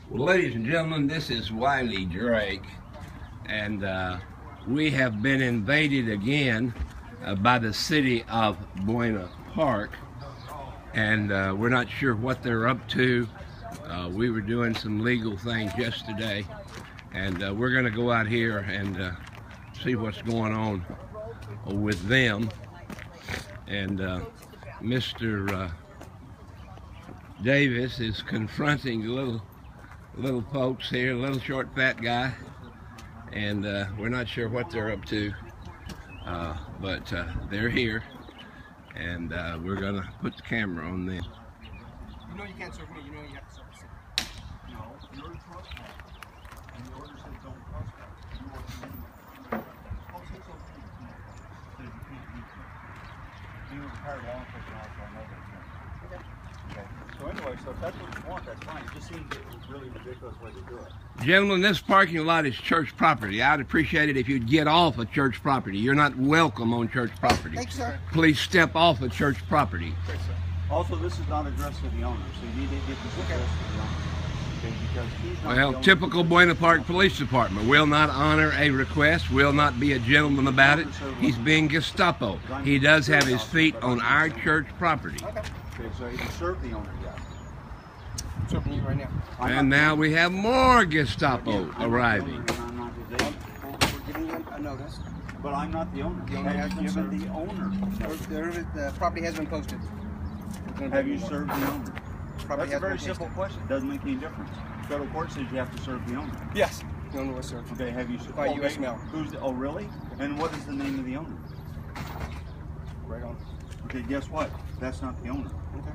Well, ladies and gentlemen, this is Wiley Drake, and we have been invaded again by the city of Buena Park, and we're not sure what they're up to. We were doing some legal things yesterday, and we're going to go out here and see what's going on with them. And Mr. Davis is confronting the little folks here, a little short fat guy, and we're not sure what they're up to, but they're here, and we're gonna put the camera on them. You know you can't serve me, you know you have to serve the city. No, you're a trespass. And the order says don't trespass. You are committing. I'll say something. Says you can't do that. He was a retired law enforcement officer, I know that. Okay. So anyway, so if that's what you want, that's fine. It just seems a really ridiculous way to do it. Gentlemen, this parking lot is church property. I'd appreciate it if you'd get off of church property. You're not welcome on church property. Thanks, sir. Please step off of church property. Thanks, sir. Also, this is not addressed to the owner, so you need to get this addressed to the owner. Okay, because he's not Well, the owner. typical Buena Park Police Department will not honor a request, will not be a gentleman about it. He's being Gestapo. He does have his feet on our church property. Okay. Okay, so he can serve the owner yet. I'm serving you right now. And now we have more Gestapo arriving. I'm not his agent. We're giving you a notice. But I'm not the owner. The owner has been Have you served. given the owner? The property has been posted. Have you served the owner? Property That's a has very been simple posted. question. Doesn't make any difference. Federal court says you have to serve the owner. Yes. The owner was served. Okay, have you served? By U.S. mail. Who's the, oh, really? And what is the name of the owner? Right on. Okay, guess what? That's not the owner. Okay.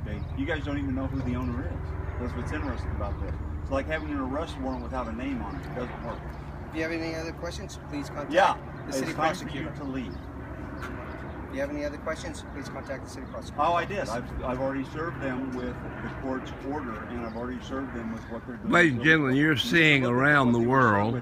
Okay, you guys don't even know who the owner is. That's what's interesting about this. It's like having an arrest warrant without a name on it. It doesn't work. If you have any other questions, please contact the it's city time for you prosecutor. to leave. If you have any other questions, please contact the city prosecutor. Oh, I did. I've already served them with the court's order, and I've already served them with what they're doing. Ladies and gentlemen, you're seeing around the world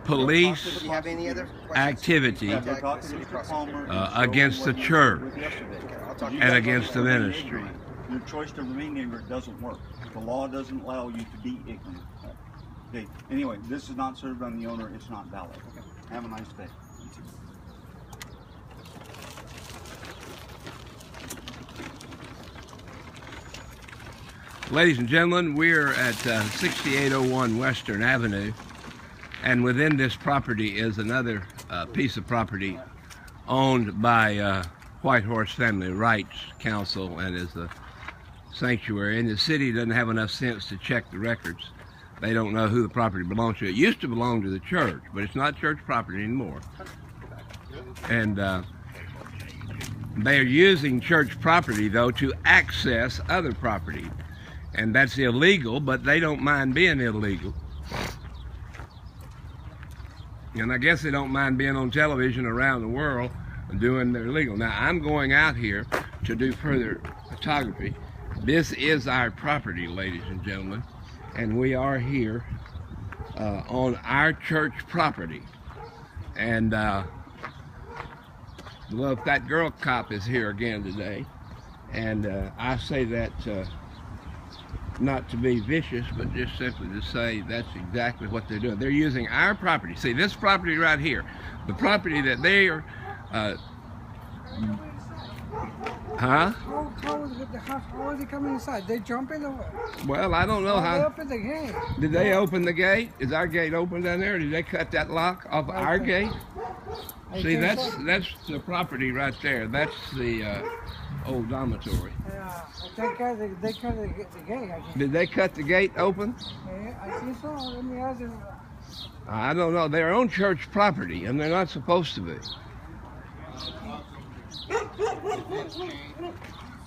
police If you have any other questions, activity Yeah, contact go talk the to city Mr. prosecutor. Palmer and show against them the what you church did with yesterday. Okay, I'll talk to and you. against the ministry. Your choice to remain ignorant doesn't work. The law doesn't allow you to be ignorant. Okay. Anyway, this is not served on the owner. It's not valid. Okay. Have a nice day. Ladies and gentlemen, we're at 6801 Western Avenue, and within this property is another piece of property owned by White Horse Family Rights Council and is a sanctuary. And the city doesn't have enough sense to check the records. They don't know who the property belongs to. It used to belong to the church, but it's not church property anymore. And they're using church property, though, to access other property. And that's illegal, but they don't mind being illegal. And I guess they don't mind being on television around the world doing their legal. Now, I'm going out here to do further photography. This is our property, ladies and gentlemen, and we are here on our church property. And the little fat girl cop is here again today, and I say that not to be vicious, but just simply to say that's exactly what they're doing. They're using our property. See, this property right here, the property that they are, How is he coming inside? They jump in the way. well, I don't know They how. open the gate. Did they open the gate? Is our gate open down there? Or did they cut that lock off our gate? See, that's the property right there. That's the old dormitory. Yeah, they cut the gate. I think. Did they cut the gate open? Yeah, I think so. Let me ask him. I don't know. They're on church property, and they're not supposed to be.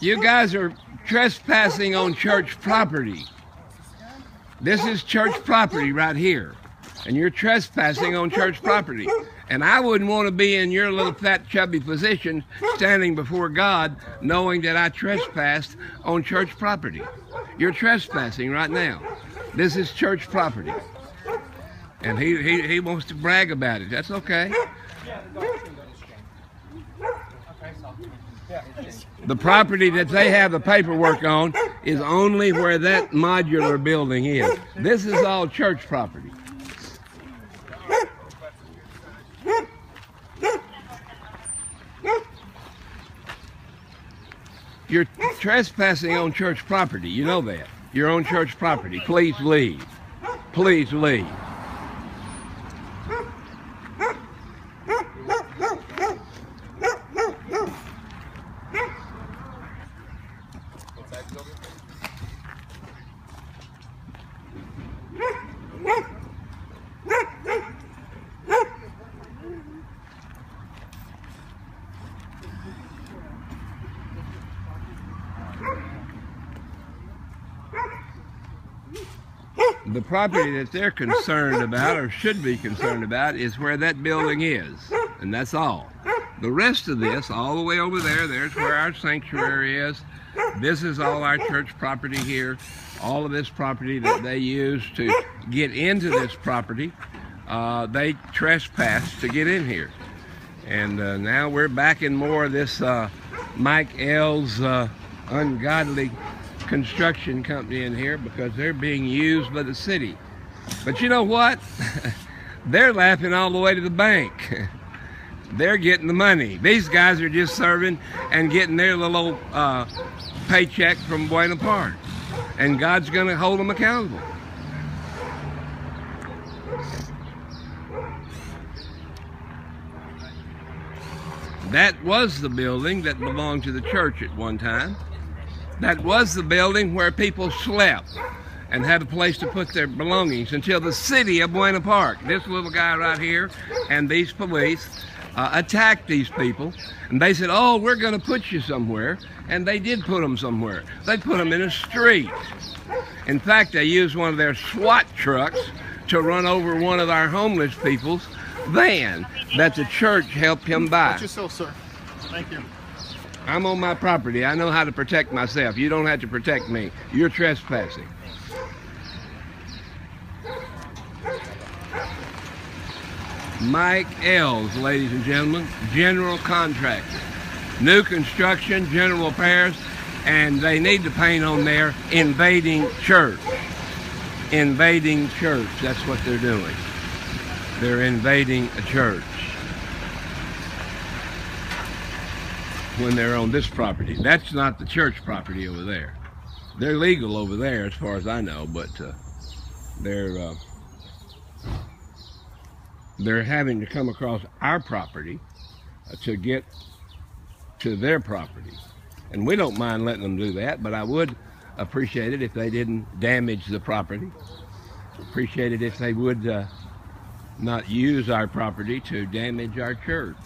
You guys are trespassing on church property. This is church property right here, and you're trespassing on church property. And I wouldn't want to be in your little fat chubby position standing before God knowing that I trespassed on church property. You're trespassing right now. This is church property. And he wants to brag about it. That's okay. The property that they have the paperwork on is only where that modular building is. This is all church property. You're trespassing on church property. You know that. You're on church property. Please leave. Please leave. The property that they're concerned about, or should be concerned about, is where that building is, and that's all. The rest of this, all the way over there, there's where our sanctuary is. This is all our church property here. All of this property that they use to get into this property, they trespass to get in here. And now we're back in more of this Mike L's ungodly construction company in here because they're being used by the city. But you know what? They're laughing all the way to the bank. They're getting the money. These guys are just serving and getting their little paycheck from Buena Park. And God's going to hold them accountable. That was the building that belonged to the church at one time. That was the building where people slept and had a place to put their belongings until the city of Buena Park, this little guy right here, and these police attacked these people. And they said, oh, we're going to put you somewhere. And they did put them somewhere. They put them in a street. In fact, they used one of their SWAT trucks to run over one of our homeless people's van that the church helped him buy. Watch yourself, sir. Thank you. I'm on my property. I know how to protect myself. You don't have to protect me. You're trespassing. Mike L's, ladies and gentlemen, general contractor. New construction, general repairs, and they need to paint on there, invading church. Invading church, that's what they're doing. They're invading a church when they're on this property. That's not the church property over there. They're legal over there as far as I know, but they're having to come across our property to get to their property. And we don't mind letting them do that, but I would appreciate it if they didn't damage the property. Appreciate it if they would not use our property to damage our church.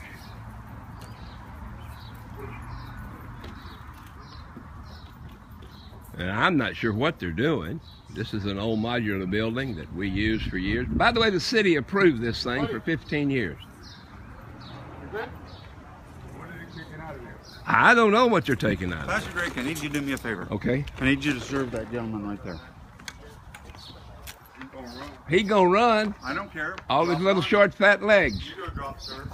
And I'm not sure what they're doing. This is an old modular building that we used for years. By the way, the city approved this thing for 15 years. I don't know what they're taking out of it. Pastor Drake, I need you to do me a favor. Okay. I need you to serve that gentleman right there. He gonna run. I don't care. All his little short, fat legs. You go drop, sir.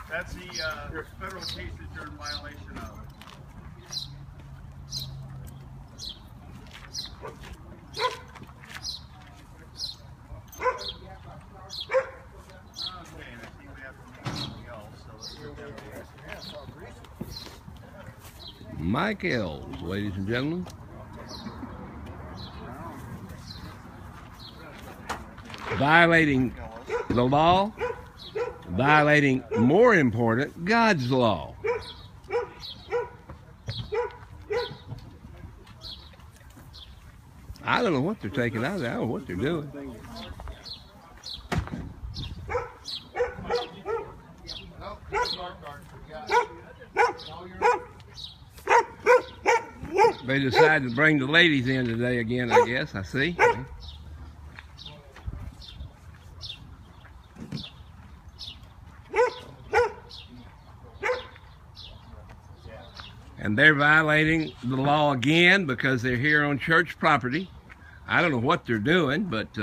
That's the federal case that you're in violation of. Okay, and I think we have to make something else, so let's go down there. Mike L's, ladies and gentlemen. Violating the law, violating, more important, God's law. I don't know what they're taking out of there. I don't know what they're doing. They decided to bring the ladies in today again, I guess. I see. And they're violating the law again because they're here on church property. I don't know what they're doing, but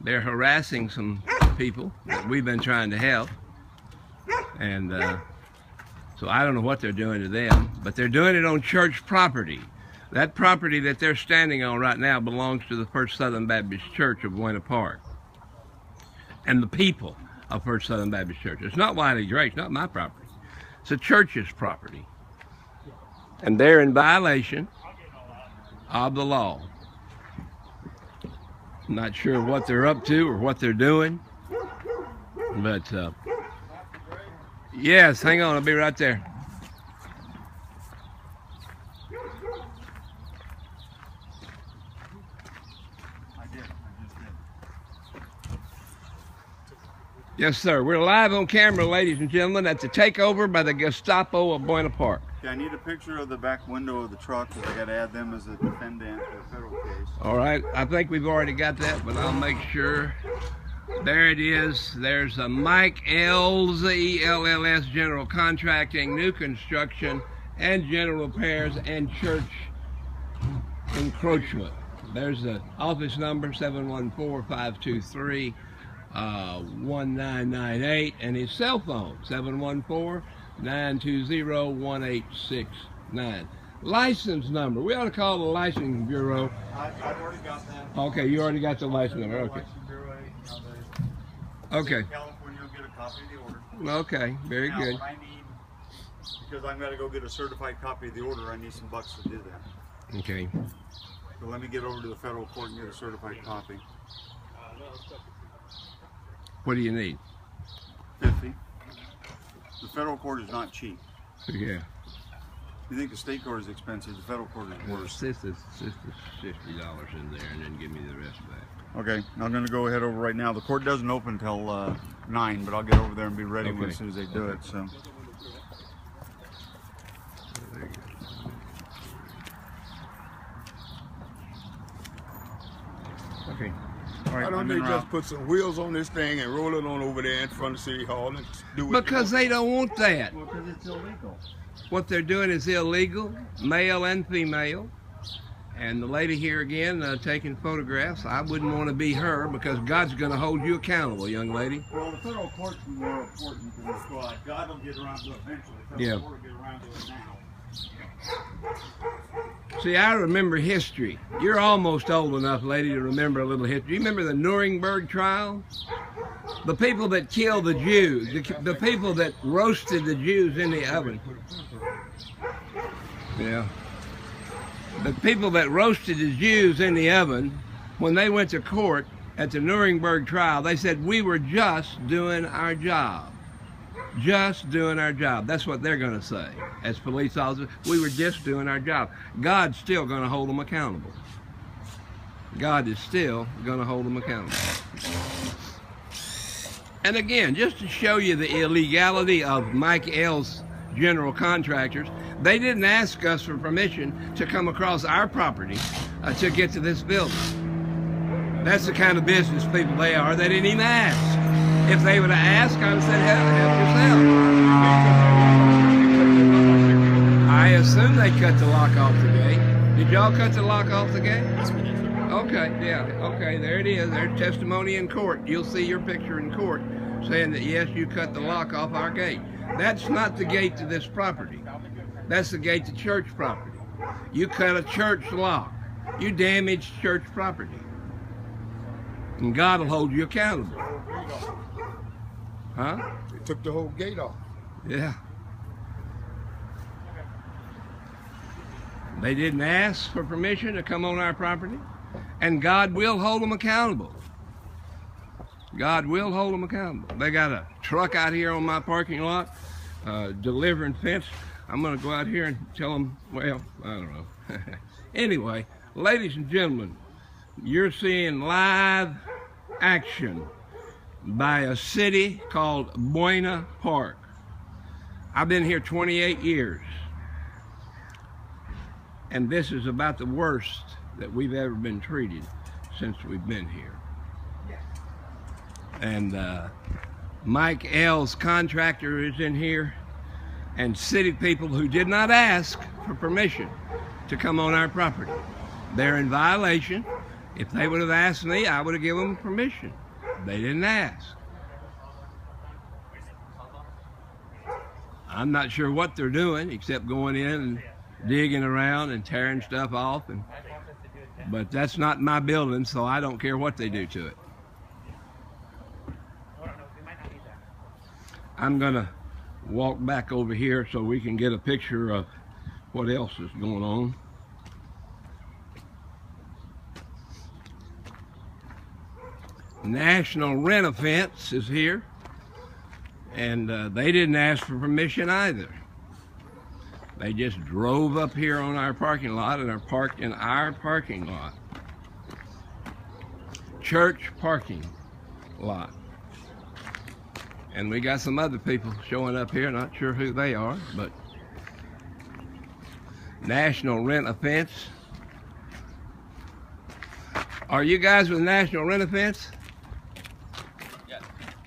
they're harassing some people that we've been trying to help. And So I don't know what they're doing to them, but they're doing it on church property. That property that they're standing on right now belongs to the First Southern Baptist Church of Buena Park and the people of First Southern Baptist Church. It's not Wiley Drake's, not my property. It's a church's property. And they're in violation of the law. I'm not sure what they're up to or what they're doing, but yes, hang on, I'll be right there. Yes, sir. We're live on camera, ladies and gentlemen, at the takeover by the Gestapo of Buena Park. Yeah, I need a picture of the back window of the truck because I got to add them as a defendant for a federal case. All right. I think we've already got that, but I'll make sure. There it is. There's a Mike Ells, ELLS General Contracting, New Construction, and General Repairs and Church Encroachment. There's the office number, 714-523. 1998, and his cell phone 714-920-1869. License number, we ought to call the licensing bureau. I've already got that. Okay, you already got the license number. Okay. Okay. California will get a copy of the order. Okay, very good. What I need, because I'm going to go get a certified copy of the order, I need some bucks to do that. Okay. So let me get over to the federal court and get a certified copy. What do you need? 50. The federal court is not cheap. Yeah. You think the state court is expensive, the federal court is worse. This is $50 in there, and then give me the rest back. Okay, I'm going to go ahead over right now. The court doesn't open until 9, but I'll get over there and be ready Okay. as soon as they do it. So. There you go. Okay. All right, Why don't I'm they en route. just put some wheels on this thing and roll it on over there in front of City Hall and do it? Because they don't want that. Well, because it's illegal. What they're doing is illegal, male and female. And the lady here again taking photographs. I wouldn't want to be her because God's going to hold you accountable, young lady. Well, the federal court's more important than the squad. God will get around to it eventually. The federal Yeah. court will get around to it now. See, I remember history. You're almost old enough, lady, to remember a little history. You remember the Nuremberg trial? The people that killed the Jews, the people that roasted the Jews in the oven. Yeah. The people that roasted the Jews in the oven, when they went to court at the Nuremberg trial, they said, we were just doing our job. Just doing our job. That's what they're going to say as police officers. We were just doing our job. God's still going to hold them accountable. God is still going to hold them accountable. And again, just to show you the illegality of Mike Ells General Contractors, they didn't ask us for permission to come across our property to get to this building. That's the kind of business people they are. They didn't even ask. If they would have asked, I would have said, help yourself. I assume they cut the lock off the gate. Did y'all cut the lock off the gate? Okay, yeah, okay, there it is. There's testimony in court. You'll see your picture in court saying that, yes, you cut the lock off our gate. That's not the gate to this property. That's the gate to church property. You cut a church lock. You damaged church property. And God will hold you accountable. Huh? They took the whole gate off. Yeah. They didn't ask for permission to come on our property, and God will hold them accountable. God will hold them accountable. They got a truck out here on my parking lot delivering fence. I'm going to go out here and tell them, well, I don't know. Anyway, ladies and gentlemen, you're seeing live action by a city called Buena Park. I've been here 28 years, and this is about the worst that we've ever been treated since we've been here. And Mike Ells Contractor is in here, and city people who did not ask for permission to come on our property. They're in violation. If they would have asked me, I would have given them permission. They didn't ask. I'm not sure what they're doing except going in and digging around and tearing stuff off, but that's not my building, so I don't care what they do to it. I'm gonna walk back over here so we can get a picture of what else is going on. National Rent-A-Fence is here, and they didn't ask for permission either. They just drove up here on our parking lot and are parked in our parking lot. Church parking lot. And we got some other people showing up here, not sure who they are, but National Rent-A-Fence. Are you guys with National Rent-A-Fence? Yes.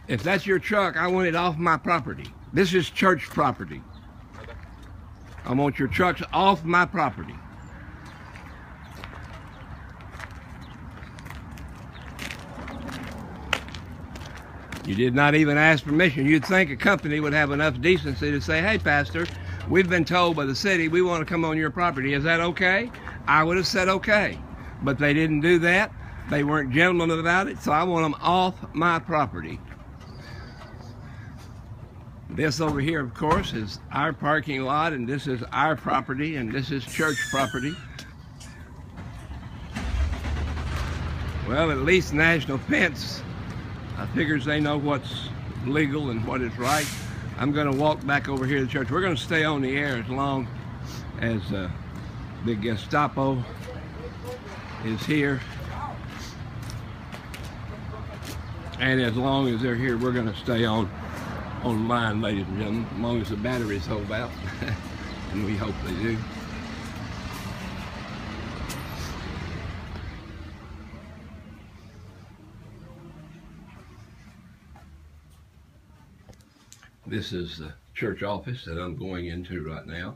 If that's your truck, I want it off my property. This is church property. Okay. I want your trucks off my property. You did not even ask permission. You'd think a company would have enough decency to say, hey, Pastor, we've been told by the city we want to come on your property. Is that okay? I would have said okay. But they didn't do that. They weren't gentlemen about it, so I want them off my property. This over here, of course, is our parking lot, and this is our property, and this is church property. Well, at least National Fence, I figures they know what's legal and what is right. I'm going to walk back over here to the church. We're going to stay on the air as long as the Gestapo is here. And as long as they're here, we're going to stay online, ladies and gentlemen, as long as the batteries hold out. And we hope they do. This is the church office that I'm going into right now.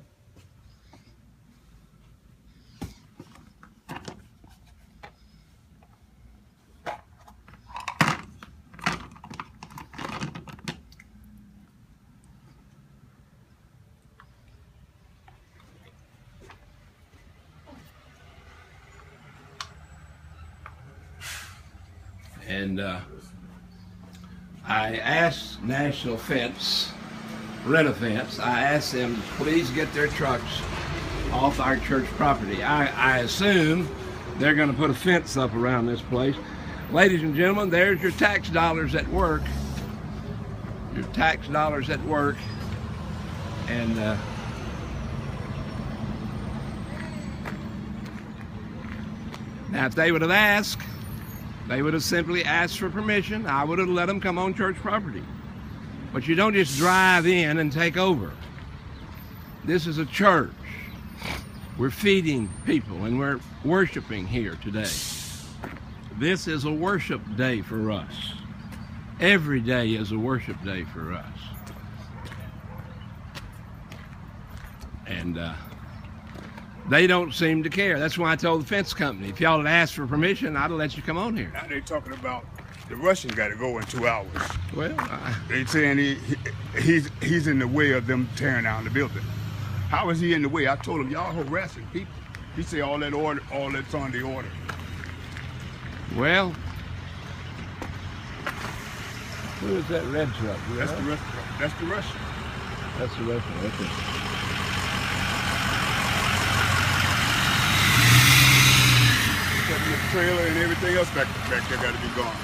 And I asked National Fence, Rent-A-Fence, I asked them to please get their trucks off our church property. I assume they're going to put a fence up around this place. Ladies and gentlemen, there's your tax dollars at work. Your tax dollars at work. And now if they would have asked, they would have simply asked for permission. I would have let them come on church property. But you don't just drive in and take over. This is a church. We're feeding people and we're worshiping here today. This is a worship day for us. Every day is a worship day for us. And they don't seem to care. That's why I told the fence company, if y'all had asked for permission, I'd have let you come on here. Now they talking about the Russian got to go in 2 hours. Well, They saying he's in the way of them tearing down the building. How is he in the way? I told him y'all harassing people. He said all that's on the order. well, who is that red truck? That's the Russian. That's the Russian. That's the Russian. Okay. The trailer and everything else back there got to be gone.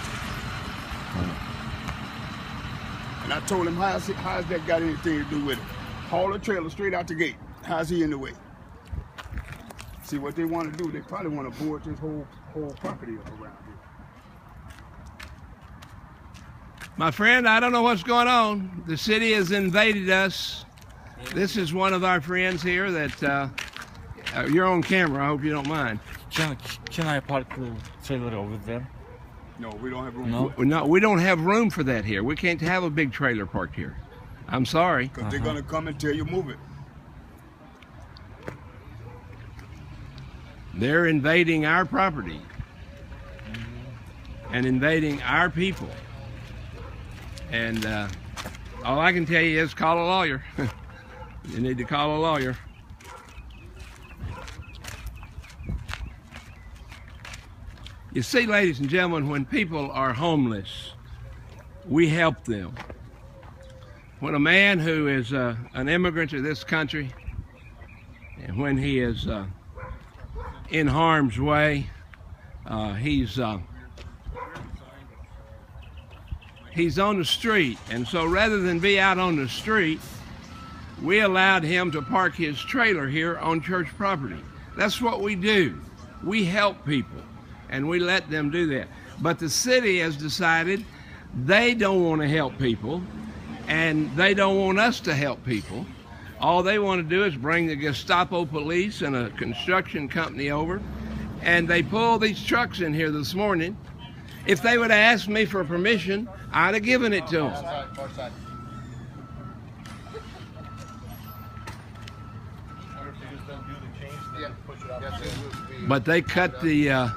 And I told him, how's that got anything to do with it? Haul the trailer straight out the gate. How's he in the way? See what they want to do? They probably want to board this whole property up around here. My friend, I don't know what's going on. The city has invaded us. This is one of our friends here that you're on camera. I hope you don't mind. Can I park the trailer over there? No, we don't have room. No. No, we don't have room for that here. We can't have a big trailer parked here. I'm sorry. Because they're going to come and tell you move it. They're invading our property and invading our people. And all I can tell you is call a lawyer. You need to call a lawyer. You see, ladies and gentlemen, when people are homeless, we help them. When a man who is an immigrant to this country, and when he is in harm's way, he's on the street, and so rather than be out on the street, we allowed him to park his trailer here on church property. That's what we do. We help people, and we let them do that. But the city has decided they don't want to help people, and they don't want us to help people. All they want to do is bring the Gestapo police and a construction company over, and they pulled these trucks in here this morning. If they would have asked me for permission, I'd have given it to them. But they cut the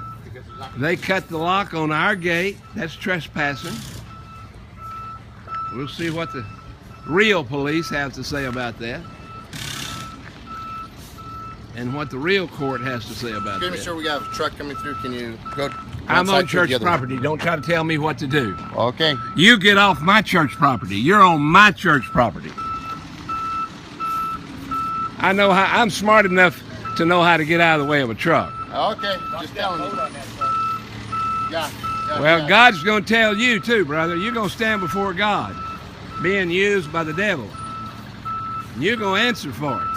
lock on our gate. That's trespassing. We'll see what the real police have to say about that, and what the real court has to say about that. Make sure we got a truck coming through. Can you go? I'm on church property. Don't try to tell me what to do. Okay. You get off my church property. You're on my church property. I know how. I'm smart enough to know how to get out of the way of a truck. Okay. Just telling you. Yeah. Well, God's going to tell you too, brother. You're going to stand before God, being used by the devil. And you're going to answer for it.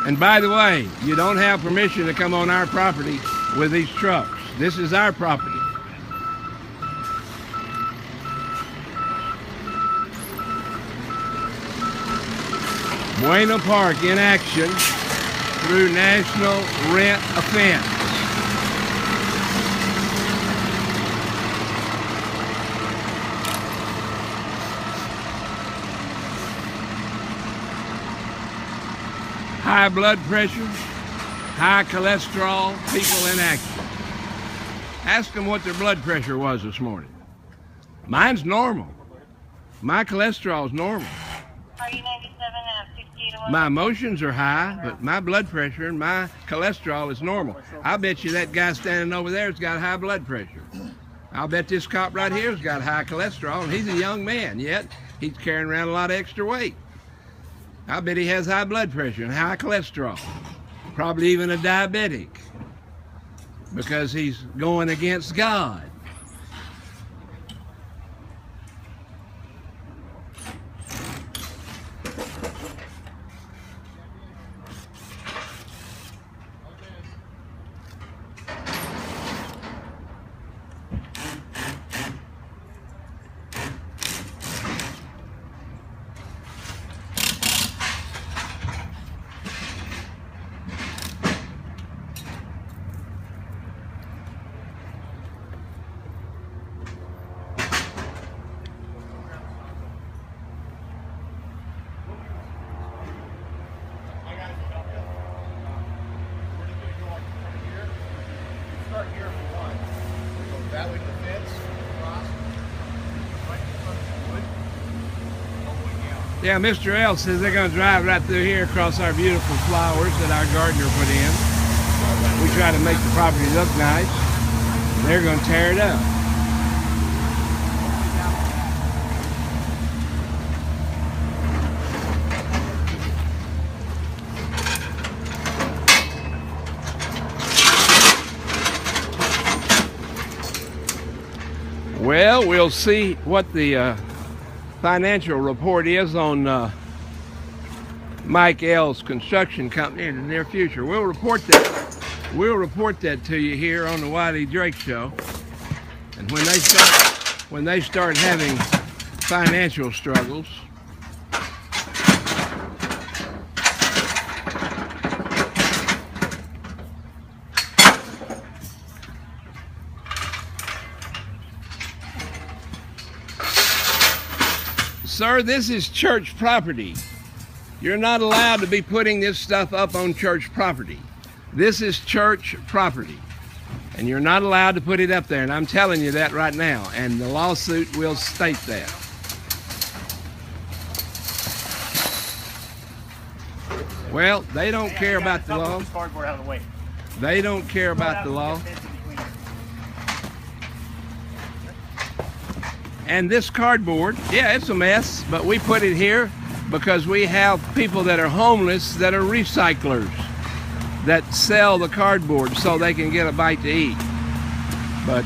And by the way, you don't have permission to come on our property with these trucks. This is our property. Buena Park in action through national rent offense. High blood pressure, high cholesterol, people in action. Ask them what their blood pressure was this morning. Mine's normal. My cholesterol's normal. Are you 97 and 68? My emotions are high, but my blood pressure and my cholesterol is normal. I'll bet you that guy standing over there has got high blood pressure. I'll bet this cop right here has got high cholesterol, and he's a young man, yet he's carrying around a lot of extra weight. I bet he has high blood pressure and high cholesterol, probably even a diabetic, because he's going against God. Yeah, Mr. L says they're going to drive right through here across our beautiful flowers that our gardener put in. We try to make the property look nice. They're going to tear it up. Well, we'll see what the financial report is on Mike L's construction company in the near future. We'll report that. We'll report that to you here on the Wiley Drake Show. And when they start having financial struggles, sir, this is church property. You're not allowed to be putting this stuff up on church property. This is church property, and you're not allowed to put it up there, and I'm telling you that right now, and the lawsuit will state that. Well, they don't care about the law. This cardboard out of the way. They don't care about the law. And this cardboard, yeah, it's a mess, but we put it here because we have people that are homeless that are recyclers that sell the cardboard so they can get a bite to eat. But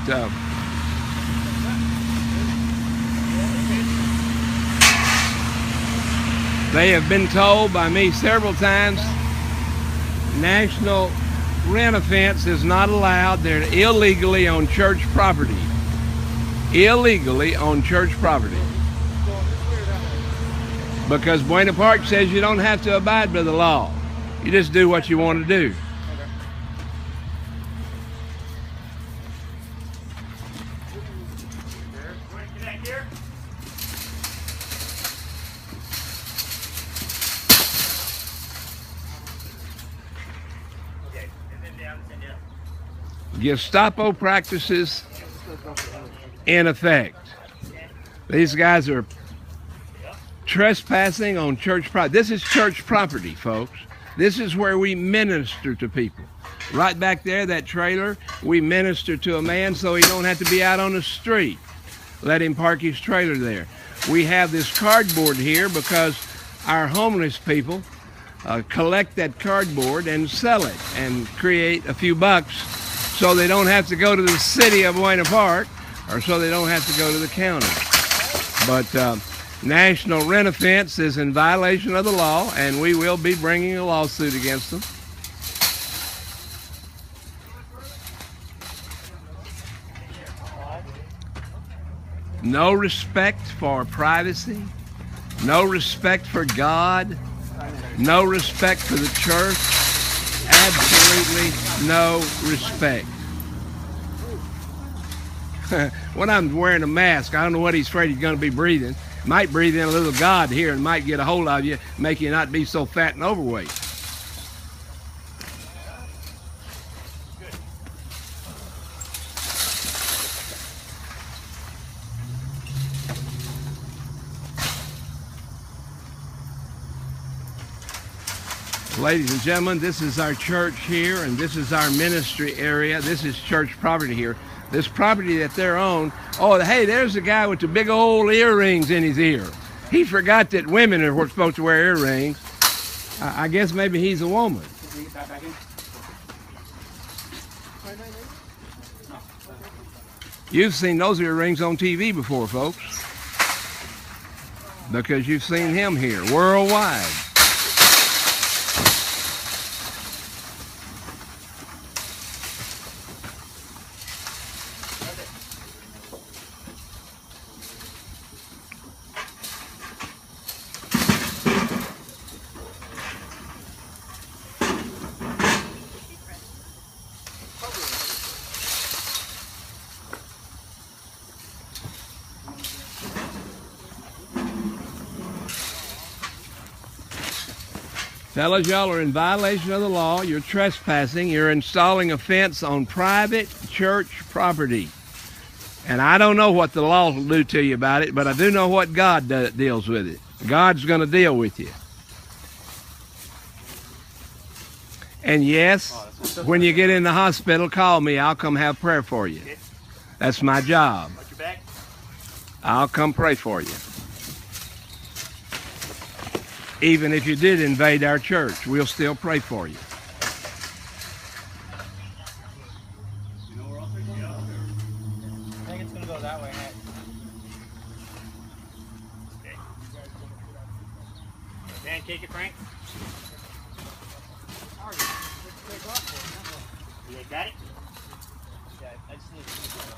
they have been told by me several times, national rent offense is not allowed. They're illegally on church property. Illegally on church property. Because Buena Park says you don't have to abide by the law. You just do what you want to do. Gestapo practices in effect. These guys are trespassing on church property. This is church property, folks. This is where we minister to people. Right back there, that trailer, we minister to a man so he don't have to be out on the street. Let him park his trailer there. We have this cardboard here because our homeless people collect that cardboard and sell it and create a few bucks so they don't have to go to the city of Buena Park, or so they don't have to go to the county. But national rent offense is in violation of the law, and we will be bringing a lawsuit against them. No respect for privacy, no respect for God, no respect for the church, absolutely no respect. When I'm wearing a mask, I don't know what he's afraid he's going to be breathing. Might breathe in a little God here and might get a hold of you, make you not be so fat and overweight. Ladies and gentlemen, this is our church here, and this is our ministry area. This is church property here. This property that they're on. Oh, hey, there's the guy with the big old earrings in his ear. He forgot that women are supposed to wear earrings. I guess maybe he's a woman. You've seen those earrings on TV before, folks, because you've seen him here worldwide. Fellas, y'all are in violation of the law. You're trespassing. You're installing a fence on private church property. And I don't know what the law will do to you about it, but I do know what God deals with it. God's going to deal with you. And yes, when you get in the hospital, call me. I'll come have prayer for you. That's my job. I'll come pray for you. Even if you did invade our church, we'll still pray for you. I think it's going to go that way next. Okay. Man, kick it, Frank. You got it? Yeah, I just need to keep it.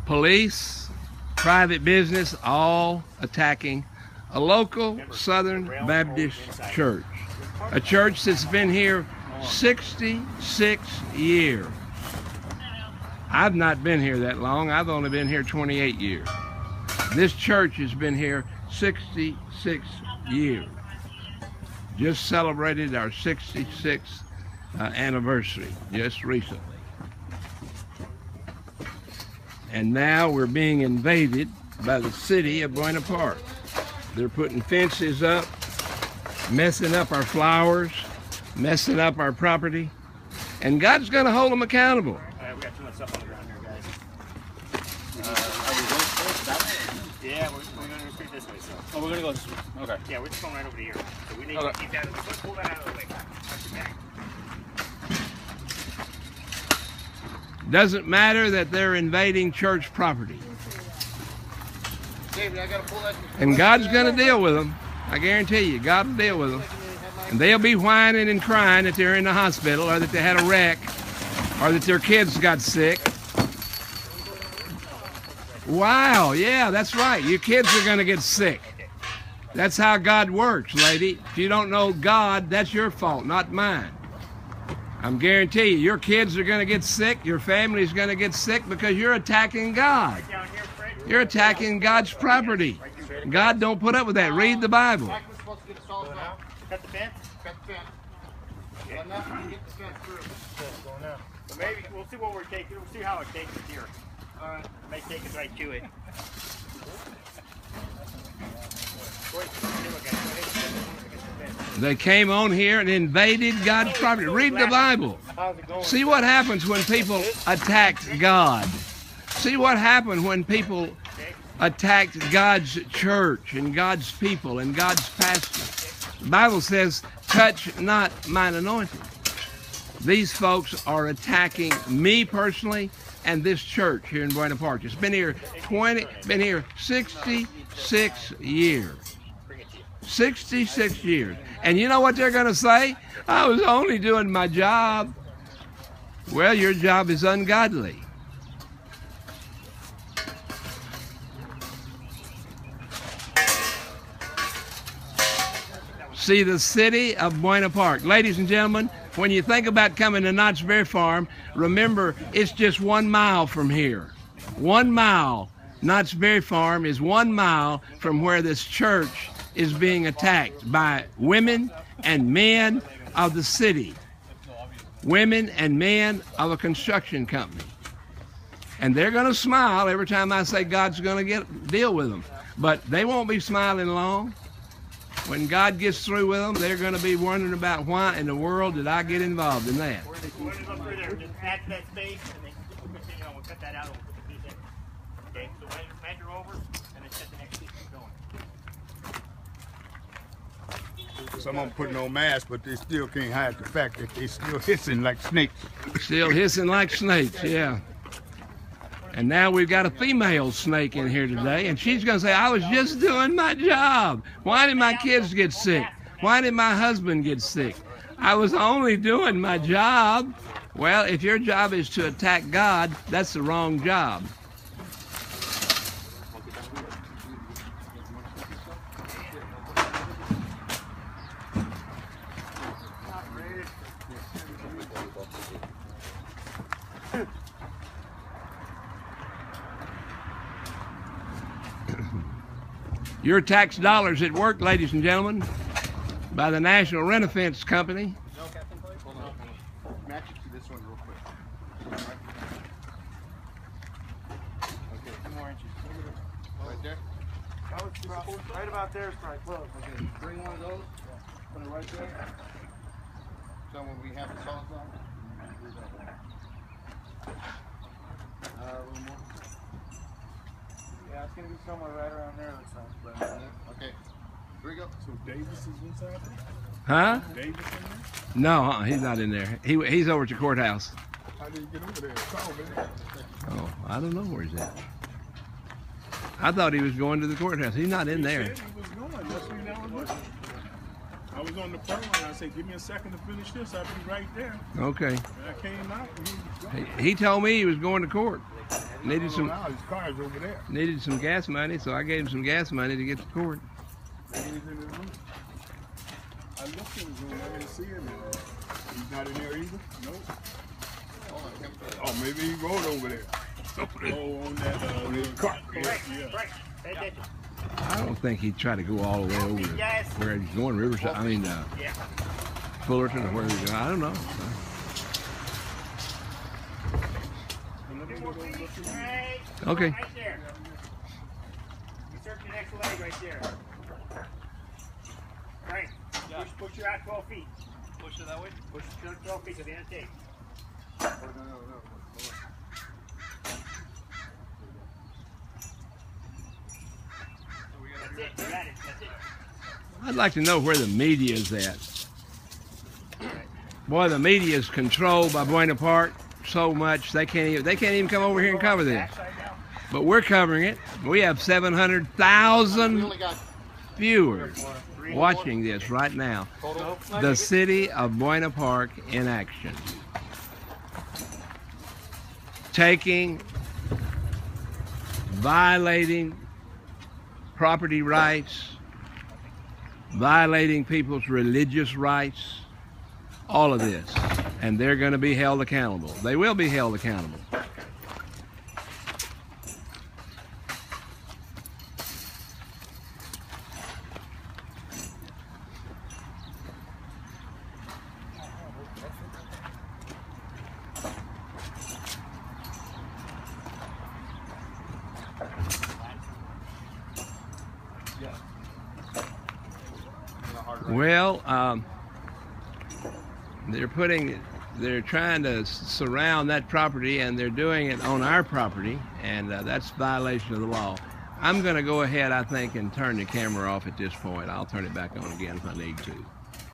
Police, private business, all attacking a local Southern Baptist church. A church that's been here 66 years. I've not been here that long. I've only been here 28 years. This church has been here 66 years. Just celebrated our 66th anniversary just recently. And now we're being invaded by the city of Buena Park. They're putting fences up, messing up our flowers, messing up our property, and God's going to hold them accountable. We got too much stuff on the ground here, guys. Yeah, we're going to go straight this way, so. Oh, we're gonna go this way. Okay. Yeah, we're just going right over here. So we need to keep that. Let's pull that out of the way. Touch your back. Doesn't matter that they're invading church property. David, I gotta pull that. And God's going to deal with them. I guarantee you, God will deal with them. And they'll be whining and crying that they're in the hospital, or that they had a wreck, or that their kids got sick. Wow, yeah, that's right. Your kids are going to get sick. That's how God works, lady. If you don't know God, that's your fault, not mine. I'm guarantee you, your kids are going to get sick, your family's going to get sick because you're attacking God. You're attacking God's property. God don't put up with that. Read the Bible. We're supposed to get the salt out. Cut the fence? Cut the fence. Well, now you get the fence through. So maybe we'll see what we're taking. We'll see how it takes us here. It may take us right to it. They came on here and invaded God's property. Read the Bible. See what happens when people attack God. See what happened when people attacked God's church and God's people and God's pastors. The Bible says, touch not mine anointed. These folks are attacking me personally and this church here in Buena Park. It's been here 66 years. 66 years. And you know what they're going to say? I was only doing my job. Well, your job is ungodly. See the city of Buena Park. Ladies and gentlemen, when you think about coming to Knott's Berry Farm, remember it's just 1 mile from here. 1 mile. Knott's Berry Farm is 1 mile from where this church is being attacked by women and men of the city. Women and men of a construction company. And they're going to smile every time I say God's going to deal with them. But they won't be smiling long. When God gets through with them, they're going to be wondering about why in the world did I get involved in that. We're going to go through there. Just add to that space, and then we'll continue on. We'll cut that out and we'll put the piece in. Okay, so measure over, and then set the next piece going. Some of them putting on masks, but they still can't hide the fact that they still hissing like snakes. Still hissing like snakes, yeah. And now we've got a female snake in here today, and she's going to say, I was just doing my job. Why did my kids get sick? Why did my husband get sick? I was only doing my job. Well, if your job is to attack God, that's the wrong job. Your tax dollars at work, ladies and gentlemen, by the National Rent-A-Fence Company. Hold on. Match it to this one real quick. Okay, 2 more inches. Right there? Right about there is probably close. Okay, bring one of those. Put it right there. So when we have the solids on. A little more. Yeah, it's gonna be somewhere right around there. Looks like. Okay, here we go. So Davis is inside there? Huh? Davis in there? No, he's not in there. He's over at the courthouse. How did he get over there? Call me. Oh, I don't know where he's at. I thought he was going to the courthouse. He's not in there. He said he was going. That's what I was looking. I was on the phone and I said, give me a second to finish this. I'll be right there. Okay. And I came out and he was gone. He told me he was going to court. Needed some Now his car's over there. gas money, so I gave him some gas money to get to court. Maybe he's in his room. I looked in his room. I didn't see him in there. He's not in there either? Nope. Oh, maybe he rode over there. Oh, on that on his car. Right, Yeah. right. Pay attention. I don't think he'd try to go all the way over where he's going, Riverside. I mean, Yeah. Fullerton or where he's going. I don't know. Two more feet. Right. Okay. Right there. insert the next leg right there. Frank, push her out 12 feet. Push it that way. Push her out 12 feet to the end of the tape. That's it. You got it. That's it. I'd like to know where the media is at. Boy, the media is controlled by Buena Park so much they can't even come over here and cover this. But we're covering it. We have 700,000 viewers watching this right now. The city of Buena Park in action. Taking, violating property rights, violating people's religious rights, all of this. And they're going to be held accountable. They will be held accountable. Well, they're trying to surround that property, and they're doing it on our property, and that's violation of the law. I'm going to go ahead, I think, and turn the camera off at this point. I'll turn it back on again if I need to.